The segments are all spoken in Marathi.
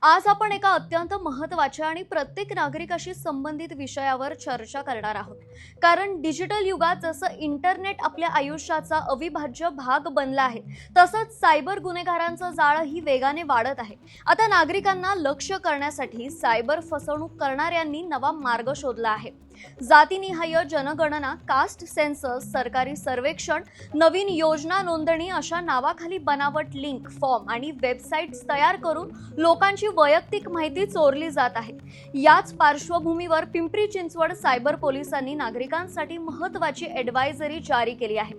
आज आपण एका अत्यंत महत्त्वाच्या आणि प्रत्येक नागरिकाशी संबंधित विषयावर चर्चा करणार आहोत. कारण डिजिटल युगात जसं इंटरनेट आपल्या आयुष्याचा अविभाज्य भाग बनला आहे, तसंच सायबर गुन्हेगारांचं जाळंही वेगाने वाढत आहे. आता नागरिकांना लक्ष्य करण्यासाठी सायबर फसवणूक करणाऱ्यांनी नवा मार्ग शोधला आहे. जातीनिहाय जनगणना, कास्ट सेन्सस, सरकारी सर्वेक्षण, नवीन योजना नोंदणी अशा नावाखाली बनावट लिंक, फॉर्म आणि वेबसाईट्स तयार करून लोकांची वैयक्तिक माहिती चोरली जात आहे. याच पार्श्वभूमीवर पिंपरी चिंचवड सायबर पोलिसांनी नागरिकांसाठी महत्त्वाची ॲडव्हायझरी जारी केली आहे.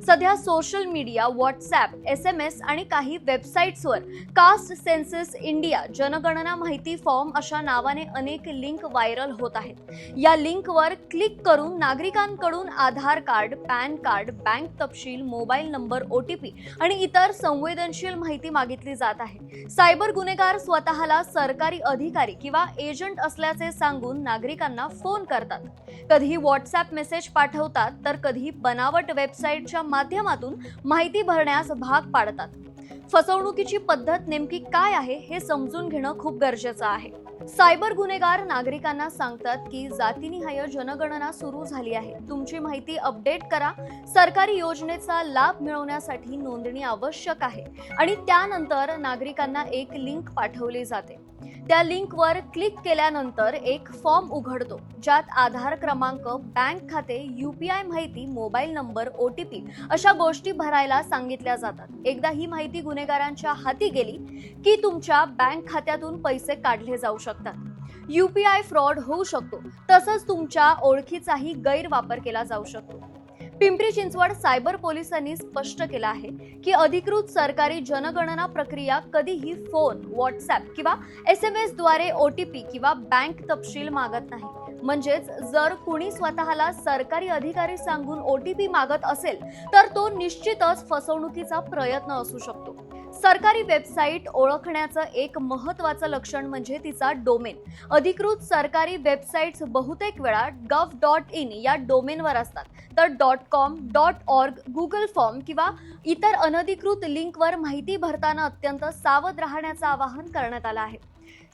सध्या सोशल मीडिया, व्हॉट्सॲप, SMS आणि काही वेबसाईट्सवर कास्ट सेन्सस इंडिया, जनगणना माहिती फॉर्म अशा नावाने अनेक लिंक व्हायरल होत आहेत. या लिंकवर क्लिक करून नागरिकांकडून आधार कार्ड, पॅन कार्ड, बँक तपशील, मोबाईल नंबर, OTP आणि इतर संवेदनशील माहिती मागितली जात आहे. सायबर गुन्हेगार स्वतःला सरकारी अधिकारी किंवा एजंट असल्याचे सांगून नागरिकांना फोन करतात. कधी व्हॉट्सॲप मेसेज पाठवतात, तर कधी बनावट वेबसाईटच्या माध्यमातून माहिती भरण्यास भाग पाडतात. फसवणुकीची पद्धत नेमकी काय आहे हे समजून घेणं खूप गरजेचं आहे. सायबर गुन्हेगार नागरिकांना सांगतात की जातीनिहाय जनगणना सुरू झाली आहे, तुमची माहिती अपडेट करा, सरकारी योजनेचा लाभ मिळवण्यासाठी नोंदणी आवश्यक आहे आणि त्यानंतर नागरिकांना एक लिंक पाठवली जाते. त्या लिंकवर क्लिक केल्यानंतर एक फॉर्म उघडतो, ज्यात आधार क्रमांक, बँक खाते, UPI माहिती, मोबाईल नंबर, OTP अशा गोष्टी भरायला सांगितल्या जातात. एकदा ही माहिती गुन्हेगारांच्या हाती गेली की तुमच्या बँक खात्यातून पैसे काढले जाऊ शकतात. UPI फ्रॉड होऊ शकतो, तसंच तुमच्या ओळखीचाही गैरवापर केला जाऊ शकतो. पिंपरी चिंचवड सायबर पोलिसांनी स्पष्ट केलं आहे की अधिकृत सरकारी जनगणना प्रक्रिया कधीही फोन, व्हॉट्सॲप किंवा SMS द्वारे OTP किंवा बँक तपशील मागत नाही. म्हणजेच जर कुणी स्वतःला सरकारी अधिकारी सांगून OTP मागत असेल, तर तो निश्चितच फसवणुकीचा प्रयत्न असू शकतो. सरकारी वेबसाईट ओळखण्याचं एक महत्त्वाचं लक्षण म्हणजे तिचा डोमेन. अधिकृत सरकारी वेबसाईट्स बहुतेक वेळा gov.in या डोमेनवर असतात, तर .com, .org, Google फॉर्म किंवा इतर अनधिकृत लिंकवर माहिती भरताना अत्यंत सावध राहण्याचं आवाहन करण्यात आलं आहे.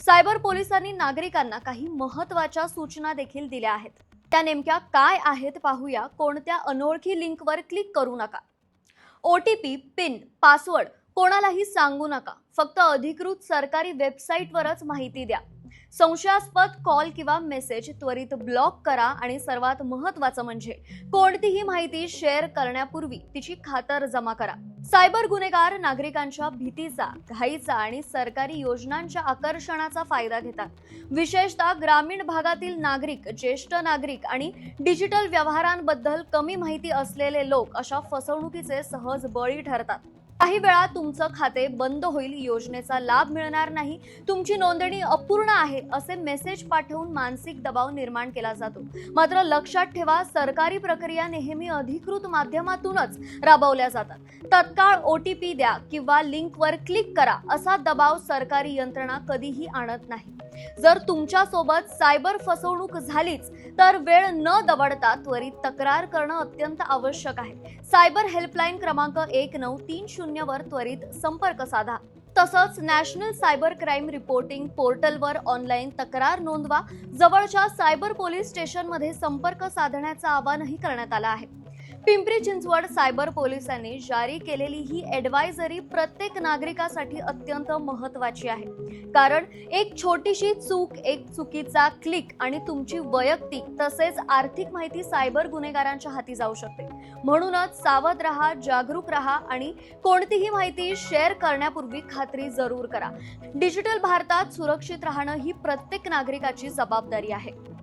सायबर पोलिसांनी नागरिकांना काही महत्त्वाच्या सूचना देखील दिल्या आहेत. त्या नेमक्या काय आहेत पाहूया. कोणत्या अनोळखी लिंकवर क्लिक करू नका. OTP, पिन, पासवर्ड कोणालाही सांगू नका. फक्त अधिकृत सरकारी वेबसाईटवरच माहिती द्या. संशयास्पद कॉल किंवा मेसेज त्वरित ब्लॉक करा आणि सर्वात महत्त्वाचं म्हणजे कोणतीही माहिती शेअर करण्यापूर्वी तिची खातरजमा करा. सायबर गुन्हेगार नागरिकांच्या भीतीचा, घाईचा आणि सरकारी योजनांच्या आकर्षणाचा फायदा घेतात. विशेषतः ग्रामीण भागातील नागरिक, ज्येष्ठ नागरिक आणि डिजिटल व्यवहारांबद्दल कमी माहिती असलेले लोक अशा फसवणुकीचे सहज बळी ठरतात. काही वेळा तुमचं खाते बंद होईल, योजनेचा लाभ मिळणार नाही, तुमची नोंदणी अपूर्ण आहे असे मेसेज पाठवून मानसिक दबाव निर्माण केला जातो. मात्र लक्षात ठेवा, सरकारी प्रक्रिया नेहमी अधिकृत माध्यमातूनच राबवल्या जातात. तत्काळ OTP द्या किंवा लिंकवर क्लिक करा असा दबाव सरकारी यंत्रणा कधीही आणत नाही. जर तुमच्यासोबत सायबर फसवणूक झालीच तर वेळ न दवडता त्वरित तक्रार करणं अत्यंत आवश्यक आहे. सायबर हेल्पलाईन क्रमांक 1930 वर त्वरित संपर्क साधा. तसंच नॅशनल सायबर क्राईम रिपोर्टिंग पोर्टलवर ऑनलाईन तक्रार नोंदवा. जवळच्या सायबर पोलीस स्टेशनमध्ये संपर्क साधण्याचं आवाहनही करण्यात आलं आहे. पिंपरी चिंचवड सायबर पोलिसांनी जारी केलेली ही ॲडव्हायझरी प्रत्येक नागरिकासाठी अत्यंत महत्त्वाची आहे. कारण एक छोटीशी चूक, एक चुकीचा क्लिक आणि तुमची वैयक्तिक तसेच आर्थिक माहिती सायबर गुन्हेगारांच्या हाती जाऊ शकते. म्हणूनच सावध राहा, जागरूक राहा आणि कोणतीही माहिती शेअर करण्यापूर्वी खात्री जरूर करा. डिजिटल भारतात सुरक्षित राहणं ही प्रत्येक नागरिकाची जबाबदारी आहे.